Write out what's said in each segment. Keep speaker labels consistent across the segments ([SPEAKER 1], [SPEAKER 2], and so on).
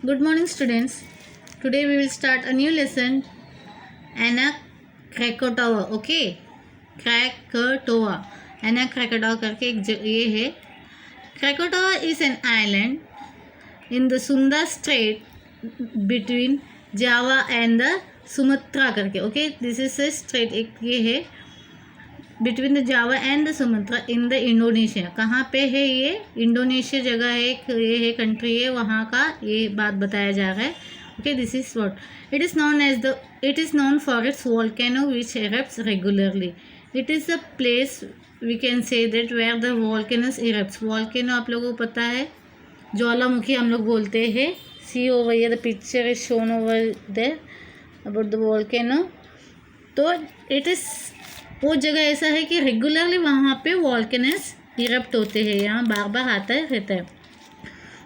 [SPEAKER 1] Good morning, students. Today we will start a new lesson. Anna Krakatoa. Okay, Krakatoa. Anna Krakatoa करके ये है. Krakatoa is an island in the Sunda Strait between Java and the Sumatra करके. Okay, this is a strait. एक ये है between the Java and the Sumatra in the Indonesia. कहाँ पे है ये? इंडोनेशिया जगह है, एक ये है कंट्री है, वहाँ का ये बात बताया जा रहा है. Okay, this is what it is known for its volcano which erupts regularly. It is the place we can say that where the volcanoes erupts. Volcano आप लोगों को पता है, ज्वालामुखी हम लोग बोलते हैं. See over here the picture is shown over there about the volcano. तो इट इज़ वो जगह ऐसा है कि रेगुलरली वहाँ पे वॉल्केनस इरप्ट होते हैं, यहाँ बार बार आता है रहता है.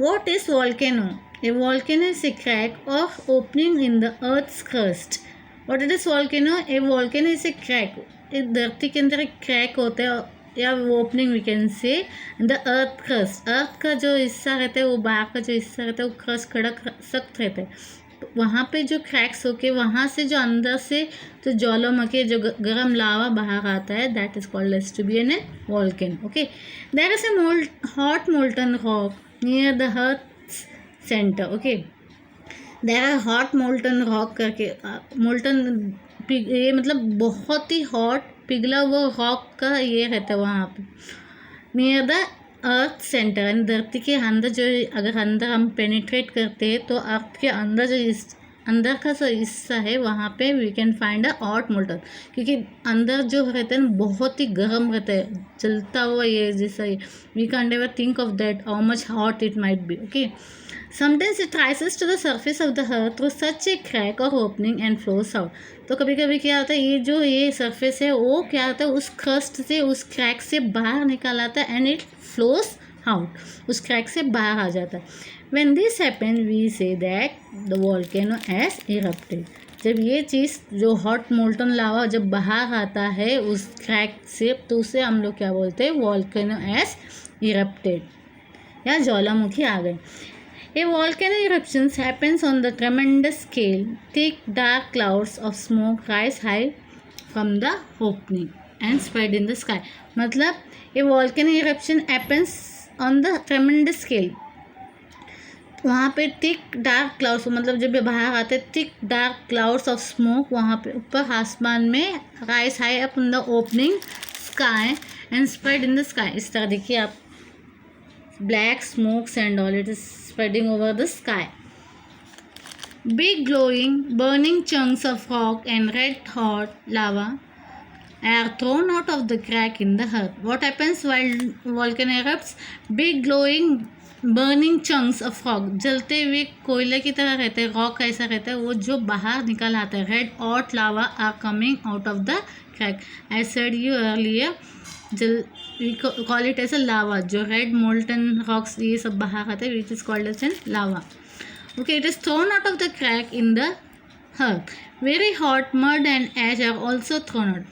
[SPEAKER 1] What is volcano? A volcano is a crack of opening in the earth's crust. What it is volcano? A volcano is a crack. एक धरती के अंदर एक क्रैक होता है या opening we can say the earth crust. Earth का जो हिस्सा रहता है, वो बाहर का जो हिस्सा रहता है, वो क्रस्ट कड़क सख्त रहता है. वहाँ पे जो क्रैक्स होके वहाँ से जो अंदर से जो ज्वालामुखी जो गर्म लावा बाहर आता है, that is called as to be an volcano. Okay, there is a hot molten rock near the earth centre. Okay, there are hot molten rock करके. मोल्टन ये मतलब बहुत ही हॉट पिघला वो रॉक का ये रहता है वहाँ पे नियर द अर्थ सेंटर. यानी धरती के अंदर जो, अगर अंदर हम पेनिट्रेट करते हैं तो अर्थ के अंदर जो अंदर का जो हिस्सा है वहाँ पे we can find a hot molten. क्योंकि अंदर जो रहता है ना बहुत ही गर्म रहता है, जलता हुआ ये जैसा. We can never think of that how much hot it might be. Okay, sometimes it rises to the surface of the earth through such a crack or opening and flows out. तो कभी कभी क्या होता है, ये surface है वो क्या होता है उस क्रस्ट से, उस क्रैक से बाहर निकाल आता है एंड इट फ्लोस आउट. उस क्रैक से बाहर आ जाता है. When this happen we say that the volcano has erupted. जब ये चीज़ जो हॉट मोल्टन लावा जब बाहर आता है उस क्रैक से, तो उसे हम लोग क्या बोलते हैं? वॉल्केनो हैज इरप्टेड या ज्वालामुखी आ गए. A volcano eruption happens on the tremendous scale. Thick, dark clouds of smoke rise high from the opening and spread in the sky. मतलब a volcano eruption happens on the tremendous scale. वहाँ पे thick dark clouds, मतलब जब बाहर आते हैं thick dark clouds of smoke वहाँ पे ऊपर आसमान में rise high up in the opening sky and spread in the sky. इस तरह देखिए आप, black smokes and all, it is spreading over the sky. Big glowing burning chunks of rock and red hot lava are thrown out of the crack in the earth. What happens while volcano erupts? Big glowing burning chunks of rock, जलते हुए कोयले की तरह रहते हैं, rock ऐसा रहता है, वो जो बाहर निकल आता है. Red hot lava are coming out of the crack. I said you earlier, we call it as a lava. जो रेड मोल्टन रॉक्स ये सब बाहर आते हैं, which is called as an lava. Okay, it is thrown out of the crack in the earth. Very hot mud and ash are also thrown out.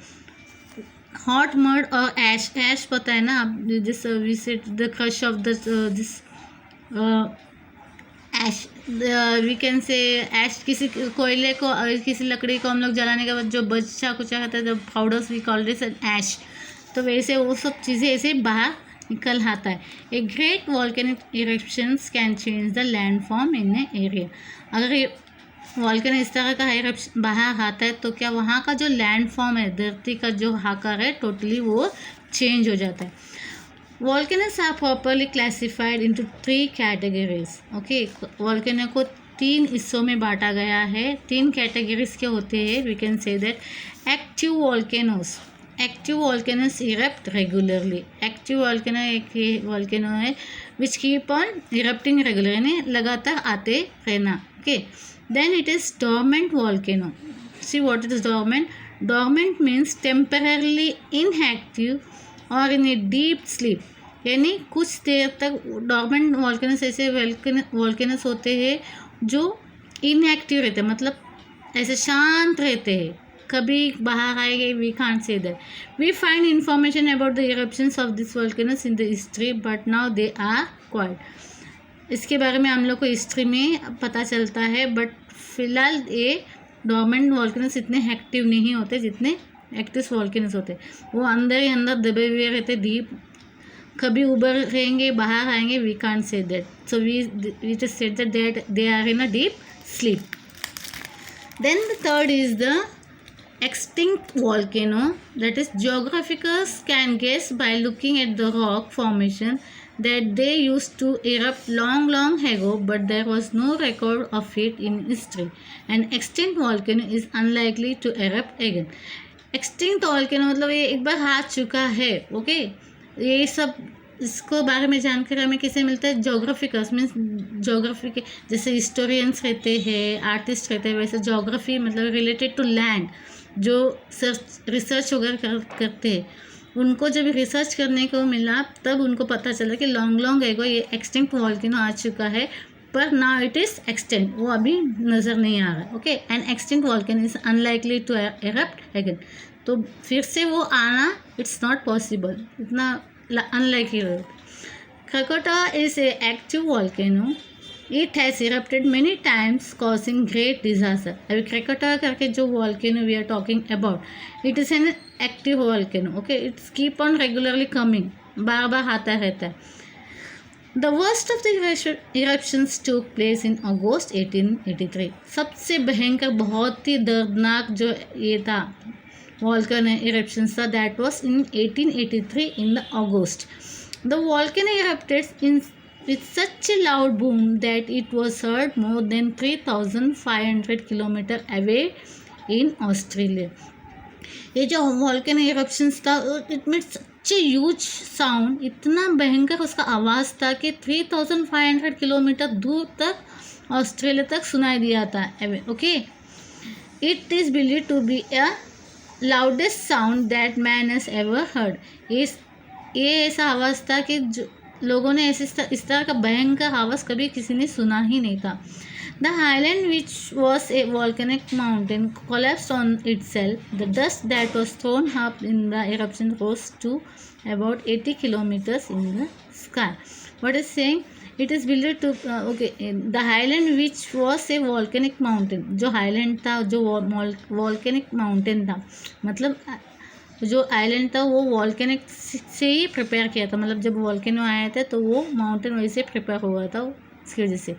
[SPEAKER 1] Hot mud और ash, ash पता है ना आप, जिस visit the crush of the this ash, we can say ash. किसी कोयले को, किसी लकड़ी को हम लोग जलाने के बाद जो बचा कुचा रहता है, जो powders we call this an ash. तो वैसे वो सब चीज़ें ऐसे बाहर निकल आता है. A great volcanic eruptions can change the land form in A area. अगर ये वॉल्केनो इस तरह का इरप्शन बाहर आता है तो क्या वहाँ का जो लैंड फॉर्म है, धरती का जो आकार है, टोटली वो चेंज हो जाता है. Volcanoes are properly classified into 3 categories. Okay, volcano को 3 हिस्सों में बांटा गया है. 3 कैटेगरीज के होते हैं. We can say that active volcanoes. Active volcanoes erupt regularly. Active volcano एक वॉल्केनो है which keep on erupting regular, यानी लगातार आते रहना. Okay, then it is dormant volcano. See what it is dormant? Dormant means temporarily inactive और in a deep sleep. यानी कुछ देर तक डोरमेंट वॉल्केनोस ऐसे वॉल्केनोस होते हैं जो इनएक्टिव रहते हैं, मतलब ऐसे शांत रहते हैं, कभी बाहर आएंगे. We can't say that. We find information about the eruptions of this volcanoes in the history, but now they are quiet. इसके बारे में हम लोग को हिस्ट्री में पता चलता है, बट फिलहाल ये डोर्मेंट वॉल्केनोस इतने एक्टिव नहीं होते जितने एक्टिव वॉल्केनोस होते। वो अंदर ही अंदर दबे हुए रहते, डीप, कभी उबर रहेंगे बाहर आएंगे, we can't say that, so we just said that they are in a deep sleep. Then the third is the extinct volcano, that is geographers can guess by looking at the rock formation that they used to erupt long ago, but there was no record of it in history. An extinct volcano is unlikely to erupt again. Extinct volcano मतलब ये एक बार आ चुका है, okay. ये सब इसको बारे में जानकारी हमें किसे मिलता है? जोग्राफिकर्स, मीन्स जोग्राफी के जैसे हिस्टोरियंस रहते हैं, आर्टिस्ट रहते हैं, वैसे जोग्राफी मतलब रिलेटेड टू लैंड जो रिसर्च वगैरह करते हैं, उनको जब रिसर्च करने को मिला तब उनको पता चला कि लॉन्ग एगो ये एक्सटिंक्ट वॉल्केनो आ चुका है, पर नाउ इट इज़ एक्सटेंट, वो अभी नज़र नहीं आ रहा. Okay, and extinct volcano is unlikely to erupt again. तो फिर से वो आना इट्स नॉट पॉसिबल, इतना unlikely. Krakatoa is an active volcano. It has erupted many times, causing great disaster. अभी Krakatoa करके जो volcano we are talking about, it is an active volcano. Okay, it's keep on regularly coming, बार बार आता रहता है. The worst of the eruptions took place in August 1883. सबसे भयंकर, बहुत ही दर्दनाक जो ये था volcano eruptions था, that was in 1883 in the August. The volcano erupted with such a loud boom that it was heard more than 3,500 kilometers away in Australia. ये जो volcano eruptions था, it made such a huge sound, इतना भयंकर उसका आवाज़ था कि 3,500 kilometre दूर तक ऑस्ट्रेलिया तक सुनाई दिया था. Okay, it is believed to be a loudest sound that man has ever heard. ये ऐसा आवाज़ था कि जो लोगों ने इस तरह का भयंकर आवाज़ कभी किसी ने सुना ही नहीं था. The island, which was a volcanic mountain, collapsed on itself. The dust that was thrown up in the eruption rose to about 80 kilometers in the sky. What is saying? It is believed to the island which was a volcanic mountain, जो island था, जो volcanic mountain था, मतलब जो island था वो volcanic से ही prepare किया था, मतलब जब वॉल्केनो आया था तो वो माउंटेन वैसे प्रिपेयर हुआ था, इसकी वजह से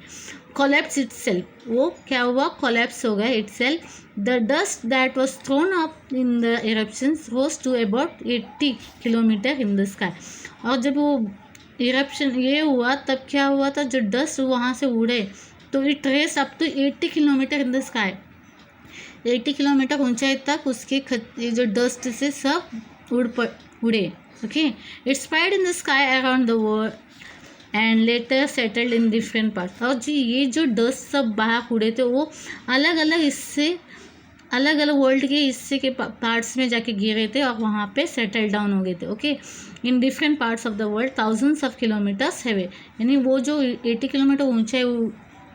[SPEAKER 1] कोलैप्स इटसेल्फ, वो क्या हुआ, कोलैप्स हो गया itself. The dust that was thrown up in the eruptions rose to about 80 kilometre in the sky. और जब वो इरप्शन ये हुआ तब क्या हुआ था, जो डस्ट वहाँ से उड़े तो it raise up to 80 kilometre in the sky. 80 kilometre ऊंचाई तक उसके ये जो डस्ट से सब उड़े. Okay, it spread in the sky around the world and later settled in different parts. और जी ये जो डस्ट सब बाहर उड़े थे वो अलग अलग हिस्से, अलग अलग वर्ल्ड के हिस्से के पार्ट्स में जाके गिरे थे और वहाँ पे सेटल डाउन हो गए थे. Okay, in different parts of the world, thousands of kilometres away, यानी वो जो 80 किलोमीटर ऊंचाई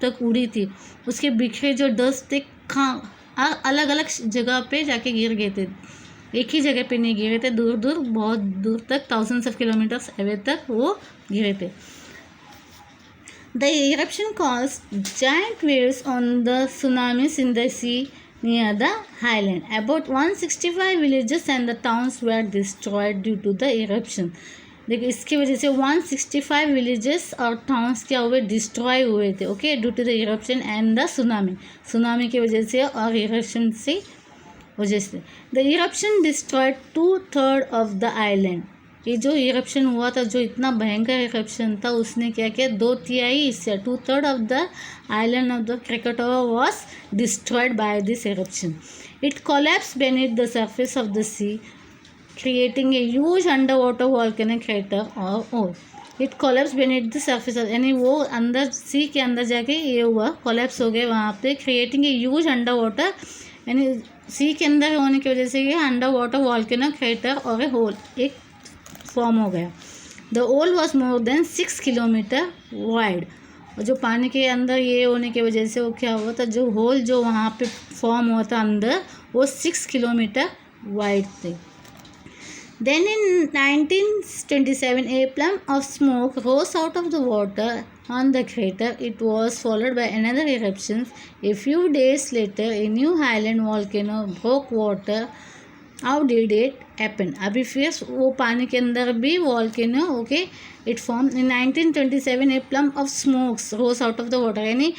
[SPEAKER 1] तक उड़ी थी उसके बिखरे जो डस्ट थे अलग अलग जगह पे जाके गिर गए थे, एक ही जगह पे नहीं गिरे थे, दूर दूर, बहुत दूर तक, थाउजेंड्स ऑफ किलोमीटर्स अवे तक वो गिरे थे. The eruption caused giant waves on the tsunamis in the sea near the island. About 165 villages and the towns were destroyed due to the eruption. देखिए इसकी वजह से 165 विलेजेस और टाउन्स क्या हुए, डिस्ट्रॉय हुए थे. Okay, due to the eruption and the tsunami की वजह से और इरप्शन से वजह से. The eruption destroyed 2/3 of the island. ये जो इरप्शन हुआ था, जो इतना भयंकर इरप्शन था, उसने क्या किया, 2/3 हिस्सा, 2/3 of the island of the Krakatoa was destroyed by this eruption. It collapsed beneath the surface of the sea, creating a huge underwater volcanic crater or hole. It collapsed beneath the surface of, यानी वो अंदर सी के अंदर जाके ये हुआ, collapse हो गए वहाँ पे, creating a huge underwater, यानी सी के अंदर होने की वजह से ये underwater volcanic crater और a hole एक फॉर्म हो गया. The hole was more than 6 kilometer wide. और जो पानी के अंदर ये होने की वजह से वो क्या हुआ था, जो होल जो वहाँ पे फॉर्म हुआ था अंदर, वो 6 किलोमीटर वाइड थे. Then in 1927, a plume of smoke rose out of the water on the crater. It was followed by another eruption. A few days later, a new highland volcano broke water. How did it happen? अभी फिर वो पानी के अंदर भी volcano, okay, it formed in 1927. A plum of smoke rose out of the water. यानी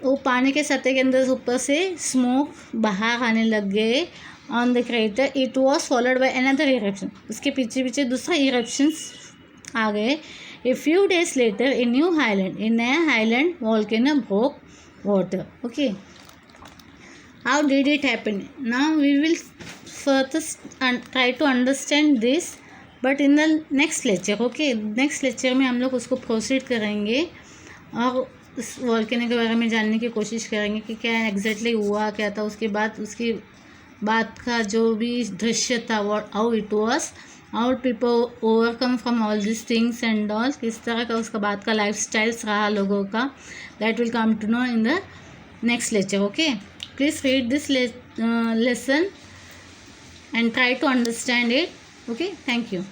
[SPEAKER 1] वो पानी के सतह के अंदर ऊपर से स्मोक बाहर आने लग गए on the crater. It was followed by another eruption. उसके पीछे पीछे दूसरा इरप्शंस आ गए. A few days later a new highland, a नया highland volcano broke water. Okay, how did it happen? Now we will further try to understand this but in the next lecture. Okay, next lecture में हम लोग उसको proceed करेंगे और उस volcano के बारे में जानने की कोशिश करेंगे कि क्या एग्जैक्टली हुआ क्या था, उसके बाद उसकी बात का जो भी दृश्य था, what how it was, how people overcome from all this things and all, किस तरह का उसका बाद का लाइफ स्टाइल्स रहा लोगों का. That will come to know in the next lecture. Okay, please read this lesson and try to understand it. Okay, thank you.